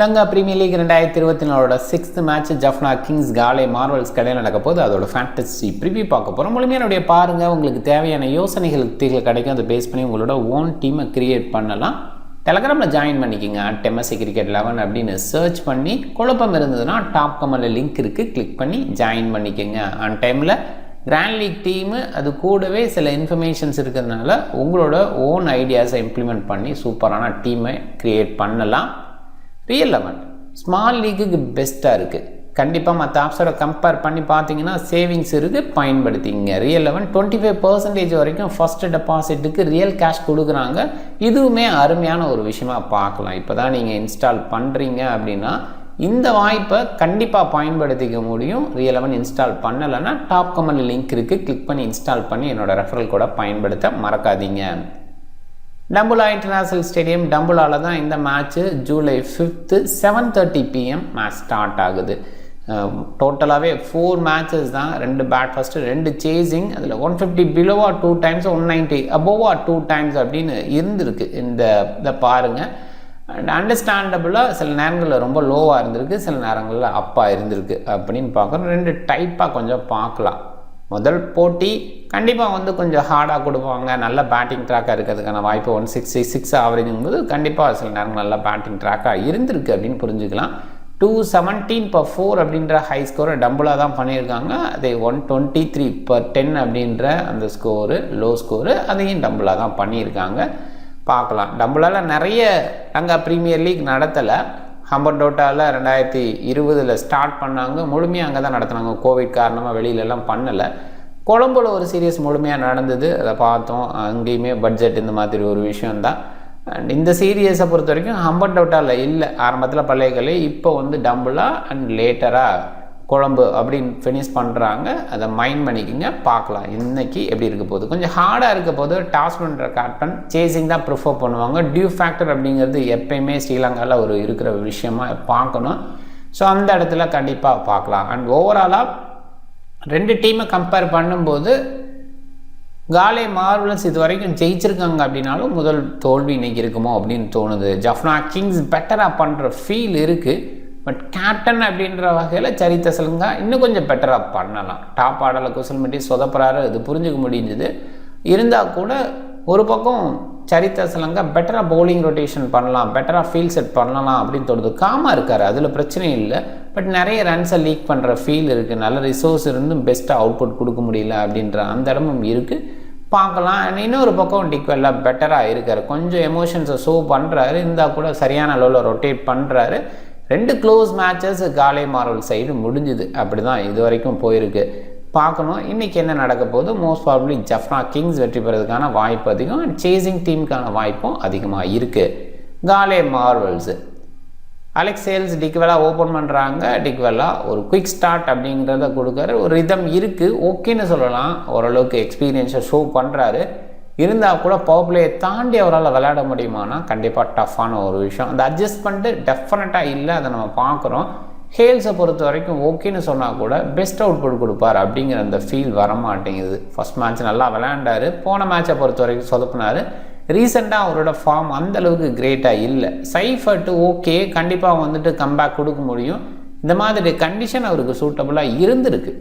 Lanka Premier League 2024 6th match Jaffna Kings Galle Marvels கடையில் நடக்க போது அதோட ஃபேண்டசி ப்ரிவியூ பார்க்க போகிறோம். முழுமையான பாருங்கள், உங்களுக்கு தேவையான யோசனைகள் யுக்திகள் கிடைக்கும். அதை பேஸ் பண்ணி உங்களோட ஓன் டீமை கிரியேட் பண்ணலாம். டெலகிராமில் ஜாயின் பண்ணிக்கோங்க. MSC Cricket 11 அப்படின்னு சர்ச் பண்ணி குழப்பம் இருந்ததுன்னா டாப் கமெண்டில் லிங்க் இருக்குது, கிளிக் பண்ணி ஜாயின் பண்ணிக்கோங்க. ஆன் டைமில் கிராண்ட் லீக் டீமு அது கூடவே சில இன்ஃபர்மேஷன்ஸ் இருக்கிறதுனால உங்களோட ஓன் ஐடியாஸை இம்ப்ளிமெண்ட் பண்ணி சூப்பரான டீமை கிரியேட் பண்ணலாம். ரியல் 11 ஸ்மால் லீக்குக்கு பெஸ்ட்டாக இருக்குது. கண்டிப்பாக மற்ற ஆப்ஸோட கம்பேர் பண்ணி பார்த்தீங்கன்னா சேவிங்ஸ் இருக்குது, பயன்படுத்திங்க. ரியல் 11 25% வரைக்கும் ஃபஸ்ட்டு டெபாசிட்டுக்கு ரியல் கேஷ் கொடுக்குறாங்க. இதுவுமே அருமையான ஒரு விஷயமா பார்க்கலாம். இப்போ தான் நீங்கள் இன்ஸ்டால் பண்ணுறீங்க அப்படின்னா இந்த வாய்ப்பை கண்டிப்பாக பயன்படுத்திக்க முடியும். ரியல் 11 இன்ஸ்டால் பண்ணலைன்னா டாப் கமெண்ட் லிங்க் இருக்குது, கிளிக் பண்ணி இன்ஸ்டால் பண்ணி என்னோடய ரெஃபரல் கூட பயன்படுத்த மறக்காதீங்க. டம்புலா இன்டர்நேஷ்னல் ஸ்டேடியம் டம்புலாவில் தான் இந்த match July 5th 7:30 PM match start ஆகுது. டோட்டலாகவே 4 மேட்சஸ் தான். 2 பேட் ஃபஸ்ட்டு, 2 சேசிங். அதில் 150 பிலோவா 2 times, 190 அபோவா 2 times அப்படின்னு இருந்திருக்கு. இதை பாருங்கள். அண்ட் அண்டர்ஸ்டாண்டபுளாக சில நேரங்களில் ரொம்ப லோவாக இருந்திருக்கு, சில நேரங்களில் அப்பாக இருந்திருக்கு அப்படின்னு பார்க்குறோம். 2 டைப்பாக கொஞ்சம் பார்க்கலாம். முதல் போட்டி கண்டிப்பாக கொஞ்சம் ஹார்டாக கொடுப்பாங்க. நல்ல பேட்டிங் ட்ராக்காக இருக்கிறதுக்கான வாய்ப்பு 166 ஆவரேஜுங்கும்போது கண்டிப்பாக சில நேரம் நல்ல பேட்டிங் ட்ராக்காக இருந்திருக்கு அப்படின்னு புரிஞ்சுக்கலாம். 217/4 அப்படின்ற ஹை ஸ்கோரை டம்புளாக தான் பண்ணியிருக்காங்க. அதே 123/10 அப்படின்ற அந்த ஸ்கோரு லோ ஸ்கோரு அதையும் டம்புளாக தான் பண்ணியிருக்காங்க. பார்க்கலாம். டம்புளால் நிறைய லங்கா ப்ரீமியர் லீக் நடத்தலை. ஹம்பர்டோட்டாவில் 2020 ஸ்டார்ட் பண்ணாங்க. முழுமையாக அங்கே தான் நடத்தினாங்க. கோவிட் காரணமாக வெளியிலலாம் பண்ணலை. கொழம்புல ஒரு சீரியஸ் முழுமையாக நடந்தது, அதை பார்த்தோம். அங்கேயுமே பட்ஜெட் இந்த மாதிரி ஒரு விஷயந்தான். அண்ட் இந்த சீரியஸை பொறுத்த வரைக்கும் ஹம்பர்டோட்டாவில் இல்லை. ஆரம்பத்தில் பள்ளைகளே இப்போ டம்புளா அண்ட் லேட்டராக கொழம்பு அப்படின்னு ஃபினிஷ் பண்ணுறாங்க. அதை மைண்ட் பண்ணிக்கிங்க. பார்க்கலாம் இன்றைக்கி எப்படி இருக்க போகுது. கொஞ்சம் ஹார்டாக இருக்க போது டாஸ் பண்ணுற கேப்டன் சேசிங் தான் ப்ரிஃபர் பண்ணுவாங்க. டியூ ஃபேக்டர் அப்படிங்கிறது எப்பயுமே ஸ்ரீலங்காவில் ஒரு இருக்கிற விஷயமாக பார்க்கணும். ஸோ அந்த இடத்துல கண்டிப்பாக பார்க்கலாம். அண்ட் ஓவராலாக 2 டீமை கம்பேர் பண்ணும்போது காலே மார்வல்ஸ் இது வரைக்கும் ஜெயிச்சிருக்காங்க அப்படின்னாலும் முதல் தோல்வி இன்றைக்கி இருக்குமோ அப்படின்னு தோணுது. ஜஃப்னா கிங்ஸ் பெட்டராக பண்ணுற ஃபீல் இருக்குது. பட் கேப்டன் அப்படின்ற வகையில் சரித்த சலங்கா இன்னும் கொஞ்சம் பெட்டராக பண்ணலாம். டாப் ஆடலில் குசல்மெட்டி சொதப்புறாரு, இது புரிஞ்சுக்க முடிஞ்சுது. இருந்தால் கூட ஒரு பக்கம் சரித்த சலங்கா பெட்டராக பவுலிங் ரொட்டேஷன் பண்ணலாம், பெட்டராக ஃபீல்ட் செட் பண்ணலாம் அப்படின்னு தோணுது. காமாக இருக்கார், அதில் பிரச்சனை இல்லை. பட் நிறைய ரன்ஸை லீக் பண்ணுற ஃபீல் இருக்குது. நல்ல ரிசோர்ஸ் இருந்தும் பெஸ்ட்டாக அவுட்புட் கொடுக்க முடியல அப்படின்ற அந்த இடமும் இருக்குது. பார்க்கலாம். இன்னொரு பக்கம் டிக்வெல்லாக பெட்டராக இருக்கார். கொஞ்சம் எமோஷன்ஸை ஷோ பண்ணுறாரு, இருந்தால் கூட சரியான அளவில் ரொட்டேட் பண்ணுறாரு. 2 க்ளோஸ் மேட்சஸ் காலே மார்வல் சைடு முடிஞ்சுது. அப்படி தான் இது வரைக்கும் போயிருக்கு. பார்க்கணும் இன்றைக்கி என்ன நடக்க போகுது. மோஸ்ட் ப்ராபப்லி ஜஃப்னா கிங்ஸ் வெற்றி பெறதுக்கான வாய்ப்பு அதிகம். அண்ட் சேசிங் டீமுக்கான வாய்ப்பும் அதிகமாக இருக்குது. காலே மார்வல்ஸு அலெக்ஸ் சேல்ஸ் டிக்வெல்லா ஓப்பன் பண்ணுறாங்க. டிக்வெல்லா ஒரு குயிக் ஸ்டார்ட் அப்படிங்கிறத கொடுக்குறாரு. ஒரு ரிதம் இருக்குது, ஓகேன்னு சொல்லலாம். ஓரளவுக்கு எக்ஸ்பீரியன்ஸை ஷோ பண்ணுறாரு. இருந்தால் கூட பவர் பிளேயை தாண்டி அவரால் விளையாட முடியுமானா கண்டிப்பாக டஃப்பான ஒரு விஷயம். அந்த அட்ஜஸ்ட்மெண்ட்டு டெஃபினட்டாக இல்லை, அதை நம்ம பார்க்குறோம். ஹேல்ஸை பொறுத்த வரைக்கும் ஓகேன்னு சொன்னால் கூட பெஸ்ட் அவுட்புட் கொடுப்பார் அப்படிங்கிற அந்த ஃபீல் வரமாட்டேங்குது. ஃபஸ்ட் மேட்ச் நல்லா விளையாண்டார், போன மேட்சை பொறுத்த வரைக்கும் சொதப்பினார். ரீசெண்டாக அவரோட ஃபார்ம் அந்தளவுக்கு கிரேட்டாக இல்லை. சைஃபர்ட்டு ஓகே, கண்டிப்பாக கம்பேக் கொடுக்க முடியும். இந்த மாதிரி கண்டிஷன் அவருக்கு சூட்டபுளாக இருந்திருக்கு.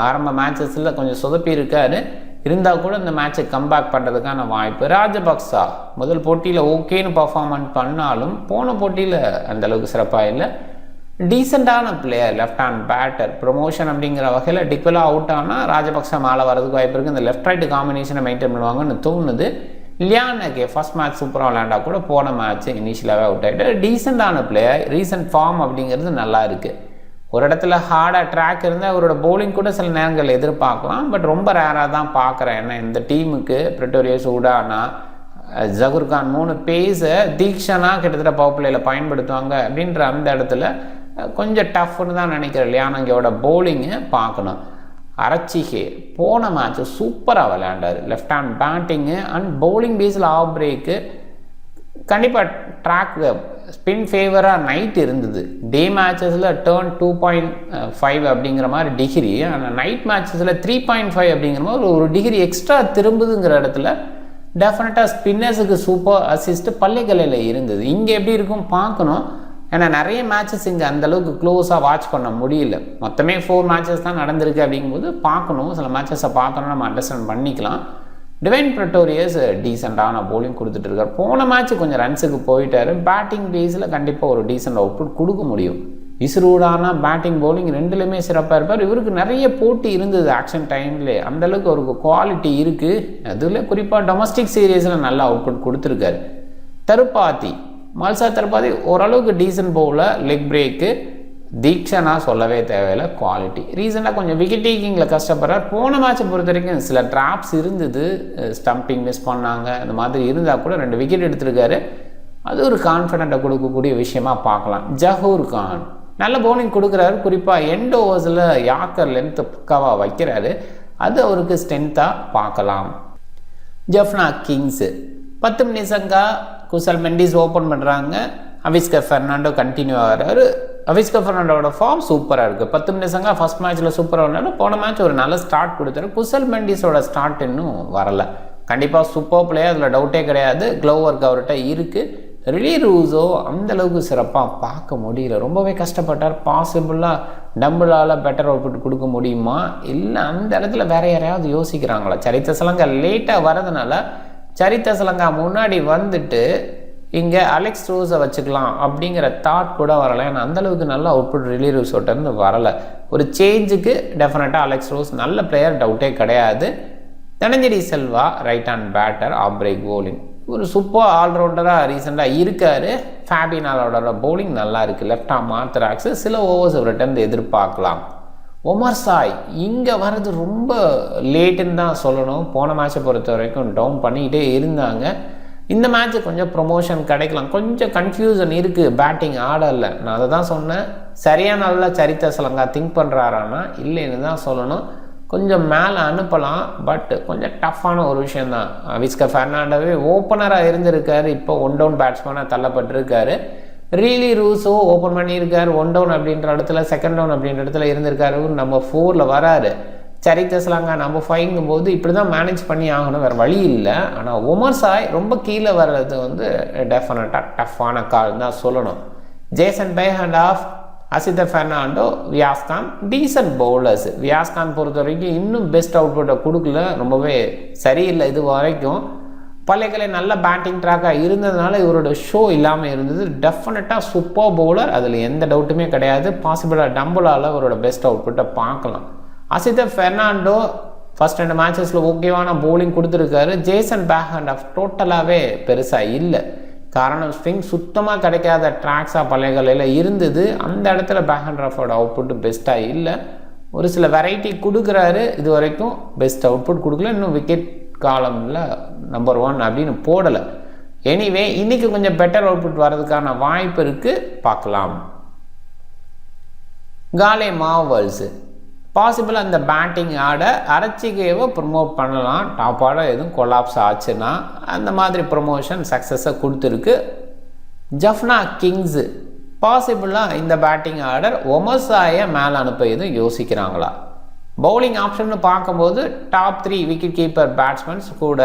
ஆரம்ப மேட்சஸில் கொஞ்சம் சொதப்பி இருக்கார். இருந்தால் கூட இந்த மேட்சை கம்பேக் பண்ணுறதுக்கான வாய்ப்பு. ராஜபக்சா முதல் போட்டியில் ஓகேன்னு பர்ஃபார்மன்ஸ் பண்ணாலும் போன போட்டியில் அந்தளவுக்கு சிறப்பாக இல்லை. டீசெண்டான player, left hand batter. Promotion அப்படிங்கிற வகையில் டிக்வெல்லா அவுட் ஆனால் ராஜபக்சா மேலே வரதுக்கு வாய்ப்பு இருக்குது. இந்த லெஃப்ட் ரைட்டு காம்பினேஷனை மெயின்டைன் பண்ணுவாங்கன்னு தோணுது. லியானகே ஃபஸ்ட் மேட்ச் சூப்பராக விளையாண்டா கூட போன மேட்ச் இனிஷியலாகவே அவுட் ஆகிட்டு. டீசெண்டான பிளேயர், ரீசெண்ட் ஃபார்ம் அப்படிங்கிறது நல்லா இருக்குது. ஒரு இடத்துல ஹார்டாக ட்ராக் இருந்தால் அவரோட பவுலிங் கூட சில நேரங்கள் எதிர்பார்க்கலாம். பட் ரொம்ப ரேராக தான் பார்க்குறேன். ஏன்னா இந்த டீமுக்கு பிரிட்டோரியஸ் உடானா ஜகுர்கான் 3 பேஸை தீக்ஷனா கிட்டத்தட்ட பவர் பிளேயில் பயன்படுத்துவாங்க அப்படின்ற அந்த இடத்துல கொஞ்சம் டஃப்னு தான் நினைக்கிறேன். லியானகேயோட பவுலிங்கை பார்க்கணும். அரச்சிகே போன மேட்ச்சு சூப்பராக விளையாண்டார். Left hand batting and bowling பேஸில் ஆஃப் பிரேக்கு. கண்டிப்பாக ட்ராக் ஸ்பின் ஃபேவராக நைட் இருந்தது. டே மேட்சஸில் டேர்ன் 2.5 அப்படிங்கிற மாதிரி டிகிரி, ஆனால் நைட் மேட்சஸில் 3.5 அப்படிங்கிற மாதிரி ஒரு டிகிரி எக்ஸ்ட்ரா திரும்புதுங்கிற இடத்துல டெஃபினட்டாக ஸ்பின்னர்ஸுக்கு சூப்பர் அசிஸ்ட் பள்ளிக்கலையில் இருந்தது. இங்கே எப்படி இருக்கும் பார்க்கணும். ஏன்னா நிறைய மேட்சஸ் இங்கே அந்தளவுக்கு க்ளோஸாக வாட்ச் பண்ண முடியல. மொத்தமே 4 மேட்சஸ் தான் நடந்திருக்கு. அப்படிங்கும்போது பார்க்கணும், சில மேட்சஸை பார்த்தோன்னா நம்ம அண்டர்ஸ்டாண்ட் பண்ணிக்கலாம். டிவைன் பிரிட்டோரியஸ் டீசெண்டான போலிங் கொடுத்துட்ருக்கார். போன மேட்ச் கொஞ்சம் ரன்ஸுக்கு போயிட்டார். பேட்டிங் பேஸில் கண்டிப்பாக ஒரு டீசெண்ட் அவுட்புட் கொடுக்க முடியும். இஸ்ரூடானா பேட்டிங் பவுலிங் ரெண்டுலேயுமே சிறப்பாக இருப்பார். இவருக்கு நிறைய போட்டி இருந்தது ஆக்ஷன் டைம்லேயே, அந்தளவுக்கு அவருக்கு குவாலிட்டி இருக்குது. அதில் குறிப்பாக டொமஸ்டிக் சீரீஸில் நல்ல அவுட்புட் கொடுத்துருக்காரு. தருப்பாத்தி மல்சா தருப்பாத்தி ஓரளவுக்கு decent bowler, leg break. Theekshana சொல்லவே தேவையில்லை, குவாலிட்டி. ரீசெண்டாக கொஞ்சம் விக்கெட் டேக்கிங்கில் கஷ்டப்படுறார். போன மேட்சை பொறுத்த வரைக்கும் சில ட்ராப்ஸ் இருந்தது, ஸ்டம்பிங் மிஸ் பண்ணாங்க, இந்த மாதிரி இருந்தால் கூட 2 விக்கெட் எடுத்திருக்காரு. அது ஒரு கான்ஃபிடென்ட்டை கொடுக்கக்கூடிய விஷயமாக பார்க்கலாம். ஜஹூர் கான் நல்ல பவுலிங் கொடுக்குறாரு. குறிப்பாக எண்ட் ஓவர்ஸில் யாக்கர் லென்த்து பக்காவாக வைக்கிறாரு. அது அவருக்கு ஸ்ட்ரென்த்தாக பார்க்கலாம். ஜஃப்னா கிங்ஸு 10 நிசங்கா, குசல் மெண்டிஸ் ஓப்பன் பண்ணுறாங்க. அவிஸ்கர் ஃபெர்னாண்டோ கண்டினியூ ஆகிறாரு. அவிஸ்கர் ஃபெர்னாண்டோட ஃபார்ம் சூப்பராக இருக்குது. 10 நிசங்கா ஃபஸ்ட் மேட்ச்சில் சூப்பராக விளையாடும். போன மேட்ச் ஒரு நல்ல ஸ்டார்ட் கொடுத்தாரு. குசல் மெண்டிஸோட ஸ்டார்ட் இன்னும் வரலை. கண்டிப்பாக சூப்பர் பிளேயர், அதில் டவுட்டே கிடையாது. க்ளோவ் ஒர்க் அவர்கிட்ட இருக்குது. ரிலி ரூஸோ அந்தளவுக்கு சிறப்பாக பார்க்க முடியல, ரொம்பவே கஷ்டப்பட்டார். பாசிபிளாக டம்பிளால் பெட்டர் அவுட்புட் கொடுக்க முடியுமா, இல்லை அந்த இடத்துல வேறு யாரையாவது யோசிக்கிறாங்களா? சரித்த சலங்கா லேட்டாக வரதுனால சரித்த சலங்கா முன்னாடி வந்துட்டு இங்கே அலெக்ஸ் ரோஸை வச்சுக்கலாம் அப்படிங்கிற தாட் கூட வரலை. ஏன்னா அந்தளவுக்கு நல்ல அவுட்புட் ரிலி ரூஸோட்டேருந்து வரலை. ஒரு சேஞ்சுக்கு டெஃபினட்டாக அலெக்ஸ் ரோஸ் நல்ல பிளேயர், டவுட்டே கிடையாது. Dhananjaya Silva right hand batter, off break bowling, ஒரு சூப்பர் ஆல்ரவுண்டராக ரீசெண்டாக இருக்கார். ஃபேபினாலோட பவுலிங் நல்லா இருக்குது. லெஃப்ட் ஆம் ஆர்த்தராக்ஸு சில ஓவர்ஸ் ரிட்டர்ன் எதிர்பார்க்கலாம். ஒமர் சாய் இங்கே வர்றது ரொம்ப லேட்டுன்னு தான் சொல்லணும். போன மேட்சை பொறுத்த வரைக்கும் டவுன் பண்ணிக்கிட்டே இருந்தாங்க. இந்த மேட்ச்சு கொஞ்சம் ப்ரொமோஷன் கிடைக்கலாம். கொஞ்சம் கன்ஃபியூஷன் இருக்குது பேட்டிங் ஆர்டரில். நான் அதை தான் சொன்னேன். சரியான நல்லா சரித்த சலங்கா திங்க் பண்ணுறாரான்னா இல்லைன்னு தான் சொல்லணும். கொஞ்சம் மேலே அனுப்பலாம், பட் கொஞ்சம் டஃப்பான ஒரு விஷயந்தான். அவிஸ்கர் ஃபெர்னாண்டோவே ஓப்பனராக இருந்திருக்காரு, இப்போ 1 டவுன் பேட்ஸ்மேனாக தள்ளப்பட்டிருக்காரு. ரியலி ரூஸோ ஓப்பன் பண்ணியிருக்காரு 1 டவுன் அப்படின்ற இடத்துல, 2nd டவுன் அப்படின்ற இடத்துல இருந்திருக்காரு. நம்பர் 4ல் வராரு. சரித்த சலங்கா நம்பர் 5ங்கும் போது இப்படி தான் மேனேஜ் பண்ணி ஆகணும், வேறு வழி இல்லை. ஆனால் ஒமர் சாய் ரொம்ப கீழே வர்றது வந்து டெஃபினட்டாக டஃப்பான கால் தான் சொல்லணும். Jason Behrendorff Asitha Fernando, Viyaskanth decent bowlers. Viyaskanth பொறுத்த வரைக்கும் இன்னும் பெஸ்ட் அவுட்புட்டை கொடுக்கல, ரொம்பவே சரியில்லை இது வரைக்கும். பள்ளிகளை நல்ல பேட்டிங் ட்ராக்காக இருந்ததுனால இவரோட ஷோ இல்லாமல் இருந்தது. டெஃபினட்டாக சூப்பர் பவுலர், அதில் எந்த டவுட்டுமே கிடையாது. பாசிபிளாக டம்புளால் அவரோட பெஸ்ட் அவுட்புட்டை பார்க்கலாம். அசித ஃபெர்னாண்டோ ஃபஸ்ட் 2 மேட்சஸில் ஓகேவான பவுலிங் கொடுத்துருக்காரு. ஜேசன் பேஹண்ட் ஆஃப் டோட்டலாகவே பெருசாக இல்லை. காரணம் ஸ்விங் சுத்தமாக கிடைக்காத ட்ராக்ஸாக பள்ளிகளில் இருந்தது. அந்த இடத்துல பேஹண்ட் ஆஃபோட அவுட்புட்டு பெஸ்ட்டாக இல்லை. ஒரு சில வெரைட்டி கொடுக்குறாரு, இது வரைக்கும் பெஸ்ட் அவுட்புட் கொடுக்கல. இன்னும் விக்கெட் காலமில் நம்பர் 1 அப்படின்னு போடலை. எனிவே இன்றைக்கி கொஞ்சம் பெட்டர் அவுட்புட் வர்றதுக்கான வாய்ப்பு இருக்குது, பார்க்கலாம். காலே மார்வல்ஸு பாசிபிளாக அந்த பேட்டிங் ஆட அரச்சிகேவை ப்ரொமோட் பண்ணலாம். டாப் ஆர்டர் எதுவும் கொலாப்ஸ் ஆச்சுன்னா அந்த மாதிரி ப்ரொமோஷன் சக்ஸஸை கொடுத்துருக்கு. ஜஃப்னா கிங்ஸு பாசிபிளாக இந்த பேட்டிங் ஆர்டர் ஒமர் சாயை மேலே அனுப்ப எதுவும் யோசிக்கிறாங்களா? பவுலிங் ஆப்ஷன்னு பார்க்கும்போது டாப் 3 விக்கெட் கீப்பர் பேட்ஸ்மேன்ஸ் கூட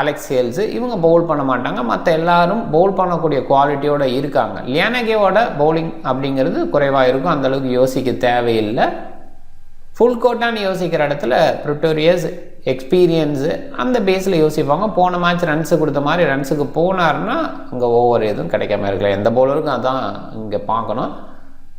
அலெக்ஸ் ஹேல்ஸு இவங்க பவுல் பண்ண மாட்டாங்க. மற்ற எல்லாரும் பவுல் பண்ணக்கூடிய குவாலிட்டியோடு இருக்காங்க. லியானகேவோட பவுலிங் அப்படிங்கிறது குறைவாக இருக்கும், அந்தளவுக்கு யோசிக்க தேவையில்லை. ஃபுல் கோட்டான்னு யோசிக்கிற இடத்துல பிரிட்டோரியஸ் எக்ஸ்பீரியன்ஸு அந்த பேஸில் யோசிப்பாங்க. போன மேட்ச் ரன்ஸு கொடுத்த மாதிரி ரன்ஸுக்கு போனார்னா அங்கே ஓவர் எதுவும் கிடைக்காம இருக்கல. எந்த பவுலருக்கும் அதான் இங்கே பார்க்கணும்.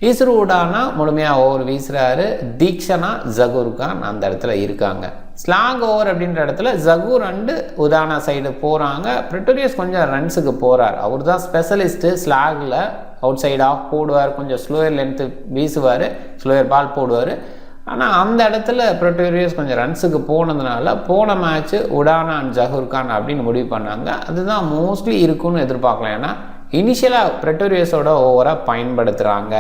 இஸ்ரூடானா முழுமையாக ஓவர் வீசுகிறாரு. தீக்ஷனா, ஜகூர் கான் அந்த இடத்துல இருக்காங்க. ஸ்லாங் ஓவர் அப்படின்ற இடத்துல ஜகூர் அண்டு உதானா சைடு போகிறாங்க. பிரிட்டோரியஸ் கொஞ்சம் ரன்ஸுக்கு போகிறார். அவர் தான் ஸ்பெஷலிஸ்ட்டு. ஸ்லாகில் அவுட் சைடு ஆஃப் போடுவார், கொஞ்சம் ஸ்லோயர் லென்த்து வீசுவார், ஸ்லோயர் பால் போடுவார். ஆனால் அந்த இடத்துல பிரிட்டோரியஸ் கொஞ்சம் ரன்ஸுக்கு போனதுனால போன மேட்ச்சு உடானா அண்ட் ஜகூர் கான் அப்படின்னு முடிவு பண்ணாங்க. அதுதான் மோஸ்ட்லி இருக்குன்னு எதிர்பார்க்கலாம். ஏன்னா இனிஷியலாக பிரிட்டோரியஸோட ஓவராக பயன்படுத்துகிறாங்க.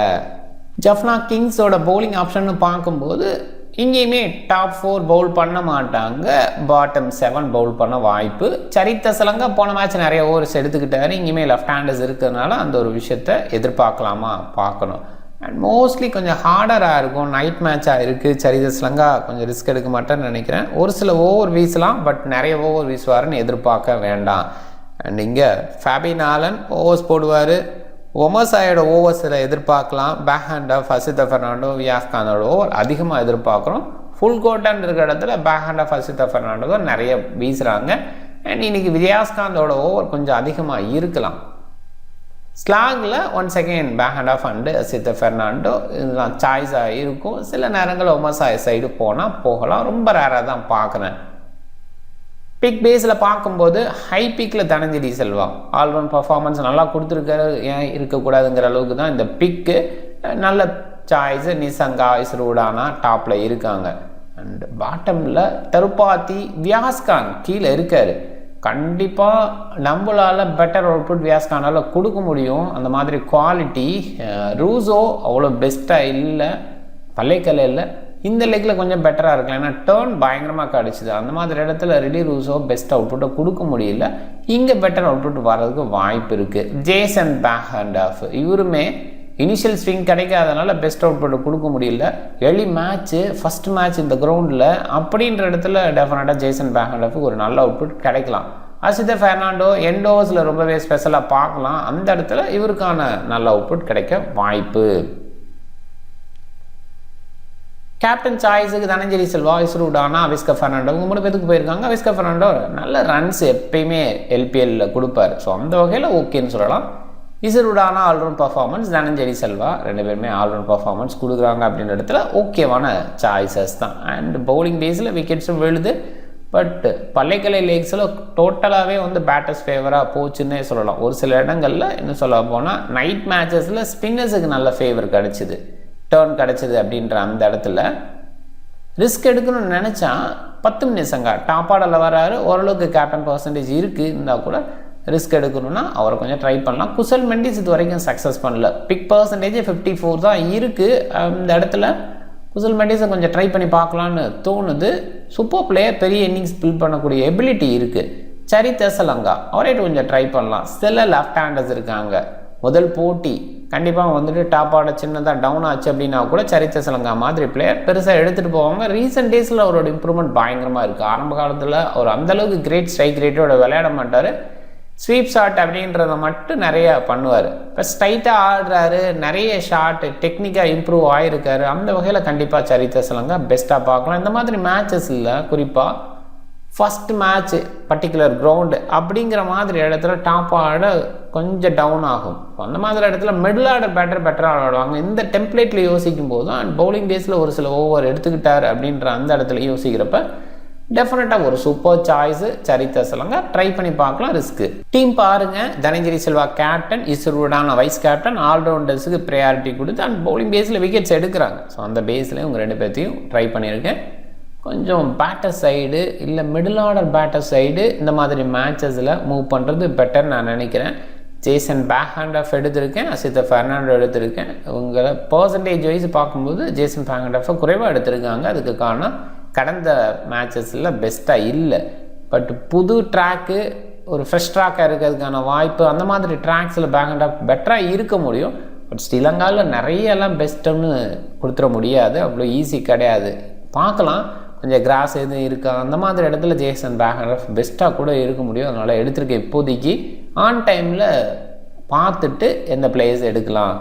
ஜஃப்னா கிங்ஸோட பவுலிங் ஆப்ஷன்னு பார்க்கும்போது இங்கேயுமே டாப் 4 பவுல் பண்ண மாட்டாங்க, பாட்டம் 7 பவுல் பண்ண வாய்ப்பு. சரித்த சலங்கா போன மேட்ச் நிறைய ஓவர்ஸ் எடுத்துக்கிட்டாரு. இங்கேயுமே லெஃப்ட் ஹேண்டர்ஸ் இருக்கிறதுனால அந்த ஒரு விஷயத்தை எதிர்பார்க்கலாமா பார்க்கணும். அண்ட் மோஸ்ட்லி கொஞ்சம் ஹார்டராக இருக்கும், நைட் மேட்சாக இருக்குது. சரித்த சலங்கா கொஞ்சம் ரிஸ்க் எடுக்க மாட்டேன்னு நினைக்கிறேன். ஒரு சில ஓவர் வீசலாம், பட் நிறைய ஓவர் வீசுவாருன்னு எதிர்பார்க்க வேண்டாம். அண்ட் இங்கே ஃபேபின் ஆலன் ஓவர்ஸ் போடுவார், ஒமர்சாயோட ஓவர்ஸில் எதிர்பார்க்கலாம். Behrendorff Asitha Fernando, வியாஸ் கானோட ஓவர் அதிகமாக எதிர்பார்க்குறோம். ஃபுல் கோட்டான் இருக்கிற இடத்துல Behrendorff Asitha Fernando தான் நிறைய வீசுகிறாங்க. அண்ட் இன்றைக்கி வியாஸ்காந்தோட ஓவர் கொஞ்சம் அதிகமாக இருக்கலாம். ஸ்லாகில் once again Behrendorff and Asitha Fernando இதுதான் சாய்ஸாக இருக்கும். சில நேரங்களில் ஒமர்சாய் சைடு போனால் போகலாம். ரொம்ப ரேராக தான் பார்க்குறேன். பிக் பேஸில் பார்க்கும்போது ஹை பீக்கில் தனஞ்செடி செல்வா ஆல்ரவுண்ட் பர்ஃபார்மன்ஸ் நல்லா கொடுத்துருக்காரு. ஏன் இருக்கக்கூடாதுங்கிற அளவுக்கு தான் இந்த பிக்கு. நல்ல சாய்ஸு நிசங்கா, இஸ்ரூடானா டாப்பில் இருக்காங்க. அண்ட் பாட்டமில் தருப்பாத்தி, வியாஸ்கான் கீழே இருக்கார். கண்டிப்பாக நம்மளால் பெட்டர் அவுட்புட் வியாஸ்கானால் கொடுக்க முடியும். அந்த மாதிரி குவாலிட்டி ரூசோ அவ்வளோ பெஸ்ட்டாக இல்லை, பள்ளைக்கல்ல இல்லை. இந்த லெக்கில் கொஞ்சம் பெட்டராக இருக்கலாம். ஏன்னா டேர்ன் பயங்கரமாக கிடச்சிது. அந்த மாதிரி இடத்துல ரெடி ரூசோ பெஸ்ட் அவுட்புட்டை கொடுக்க முடியல. இங்கே பெட்டர் அவுட்புட் வர்றதுக்கு வாய்ப்பு இருக்குது. ஜேசன் பேக் ஹேண்ட் ஆஃப் இவருமே இனிஷியல் ஸ்விங் கிடைக்காதனால பெஸ்ட் அவுட்புட்டை கொடுக்க முடியல. எர்லி மேட்ச்சு ஃபஸ்ட் மேட்ச் இந்த கிரவுண்டில் அப்படின்ற இடத்துல டெஃபினட்டாக ஜேசன் பேக் ஹேண்ட் ஆஃபுக்கு ஒரு நல்ல அவுட்புட் கிடைக்கலாம். அசித்த ஃபெர்னாண்டோ எண்ட் ஓவர்ஸில் ரொம்பவே ஸ்பெஷலாக பார்க்கலாம். அந்த இடத்துல இவருக்கான நல்ல அவுட்புட் கிடைக்க வாய்ப்பு. கேப்டன் சாய்ஸுக்கு தனஞ்செடி செல்வா, இஸ்ரூடானா, அவிஸ்கா ஃபெர்னாண்டோ இவங்க 3 பேருக்கு போயிருக்காங்க. அவிஸ்கா ஃபெர்னாண்டோ நல்ல ரன்ஸ் எப்பயுமே எல்பிஎல்லில் கொடுப்பார். ஸோ அந்த வகையில் ஓகேன்னு சொல்லலாம். இஸ்ரூடானா ஆல்ரவுண்ட் பர்ஃபார்மன்ஸ், தனஞ்செடி செல்வா 2 பேருமே ஆல்ரவுண்ட் பர்ஃபார்மன்ஸ் கொடுக்குறாங்க அப்படின்ற இடத்துல ஓகேவான சாய்ஸஸ் தான். அண்ட் பவுலிங் பேஸில் விக்கெட்ஸும் விழுது. பட் பள்ளைக்கலை லீக்ஸில் டோட்டலாகவே பேட்டர்ஸ் ஃபேவராக போச்சுன்னே சொல்லலாம். ஒரு சில இடங்களில் இன்னும் சொல்ல போனால் நைட் மேட்சஸில் ஸ்பின்னர்ஸுக்கு நல்ல ஃபேவர் கிடச்சிது, டேர்ன் கிடச்சிது. அப்படின்ற அந்த இடத்துல ரிஸ்க் எடுக்கணும்னு நினச்சா 10 நிசங்கா டாப் ஆர்டரில் வராரு. ஓரளவுக்கு கேப்டன் பர்சன்டேஜ் இருக்குது இருந்தால் கூட ரிஸ்க் எடுக்கணும்னா அவரை கொஞ்சம் ட்ரை பண்ணலாம். குசல் மெண்டிஸ் இது வரைக்கும் சக்ஸஸ் பண்ணல. பிக் பர்சன்டேஜ் 54 தான் இருக்குது. இந்த இடத்துல குசல் மெண்டிஸை கொஞ்சம் ட்ரை பண்ணி பார்க்கலான்னு தோணுது. சூப்பர் பிளேயர், பெரிய இன்னிங்ஸ் பில்ட் பண்ணக்கூடிய எபிலிட்டி இருக்குது. சரித் அசலங்கா அவரைட்டு கொஞ்சம் ட்ரை பண்ணலாம். சில லெஃப்ட் ஹேண்டர்ஸ் இருக்காங்க. முதல் போட்டி கண்டிப்பாக டாப் ஆட சின்னதாக டவுன் ஆச்சு அப்படின்னா கூட சரித் அசலங்கா மாதிரி பிளேயர் பெருசாக எடுத்துகிட்டு போவாங்க. ரீசெண்ட் டேஸில் அவரோட இம்ப்ரூவ்மெண்ட் பயங்கரமாக இருக்குது. ஆரம்ப காலத்தில் அவர் அந்தளவுக்கு கிரேட் ஸ்ட்ரைக் ரேட்டோட விளையாட மாட்டார். ஸ்வீப் ஷாட் அப்படின்றத மட்டும் நிறைய பண்ணுவார். இப்போ ஸ்ட்ரைட்டாக ஆடுறாரு, நிறைய ஷாட் டெக்னிக்காக இம்ப்ரூவ் ஆகிருக்காரு. அந்த வகையில் கண்டிப்பாக சரித் அசலங்கா பெஸ்ட்டாக பார்க்கலாம். இந்த மாதிரி மேட்சஸில் குறிப்பாக ஃபஸ்ட் மேட்ச்சு பர்டிகுலர் கிரவுண்டு அப்படிங்கிற மாதிரி இடத்துல டாப் ஆட கொஞ்சம் டவுன் ஆகும். அந்த மாதிரி இடத்துல மிடில் ஆர்டர் பெட்டராக ஆடுவாங்க. இந்த டெம்ப்ளேட்டில் யோசிக்கும் போதும் அண்ட் பவுலிங் பேஸில் ஒரு சில ஓவர் எடுத்துக்கிட்டார் அப்படின்ற அந்த இடத்துல யோசிக்கிறப்ப டெஃபினட்டாக ஒரு super choice Charith Asalanka. Try பண்ணி பார்க்கலாம். ரிஸ்க்கு டீம் பாருங்கள். தனஞ்செடி செல்வா கேப்டன், இஸ்ரூடானா வைஸ் கேப்டன், ஆல்ரவுண்டர்ஸுக்கு ப்ரையாரிட்டி கொடுத்து அண்ட் பவுலிங் பேஸில் விக்கெட்ஸ் எடுக்கிறாங்க. ஸோ அந்த பேஸ்லேயும் உங்கள் 2 பேர்த்தையும் ட்ரை பண்ணியிருக்கேன். கொஞ்சம் பேட்டர் சைடு இல்லை மிடில் ஆர்டர் பேட்டர் சைடு இந்த மாதிரி மேட்சஸில் மூவ் பண்ணுறது பெட்டர் நான் நினைக்கிறேன். ஜேசன் பேக் ஹேண்ட் ஆஃப் எடுத்திருக்கேன், அசித்த ஃபெர்னாண்டோ எடுத்திருக்கேன். இவங்களை பர்சன்டேஜ் வைஸ் பார்க்கும்போது ஜேசன் பேக் ஹேண்ட் ஆஃபை குறைவாக எடுத்திருக்காங்க. அதுக்கு காரணம் கடந்த மேட்சஸில் பெஸ்ட்டாக இல்லை. பட் புது ட்ராக்கு, ஒரு ஃப்ரெஷ் ட்ராக்காக இருக்கிறதுக்கான வாய்ப்பு, அந்த மாதிரி ட்ராக்ஸில் பேக் ஹேண்ட் ஆஃப் பெட்டராக இருக்க முடியும். பட் ஸ்ரீலங்காவில் நிறையெல்லாம் பெஸ்ட்டுன்னு கொடுத்துட முடியாது, அவ்வளோ ஈஸி கிடையாது. பார்க்கலாம், கொஞ்சம் கிராஸ் எதுவும் இருக்கா அந்த மாதிரி இடத்துல ஜேசன் பேக் ஹேண்ட் ஆஃப் பெஸ்ட்டாக கூட இருக்க முடியும். அதனால் எடுத்திருக்கேன். இப்போதைக்கு ஆன் டைமில் பார்த்துட்டு எந்த பிளேயர்ஸ் எடுக்கலாம்,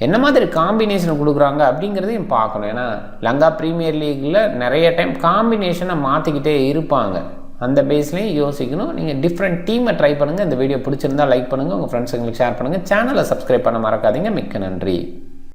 என்ன மாதிரி காம்பினேஷனை கொடுக்குறாங்க அப்படிங்கிறதையும் பார்க்கணும். ஏன்னா லங்கா ப்ரீமியர் லீக்கில் நிறைய டைம் காம்பினேஷனை மாற்றிக்கிட்டே இருப்பாங்க. அந்த பேஸ்லேயும் யோசிக்கணும். நீங்கள் டிஃப்ரெண்ட் டீமை ட்ரை பண்ணுங்கள். இந்த வீடியோ பிடிச்சிருந்தால் லைக் பண்ணுங்கள், உங்கள் ஃப்ரெண்ட்ஸுங்களுக்கு ஷேர் பண்ணுங்கள். சேனலை சப்ஸ்கிரைப் பண்ண மறக்காதீங்க. மிக்க நன்றி.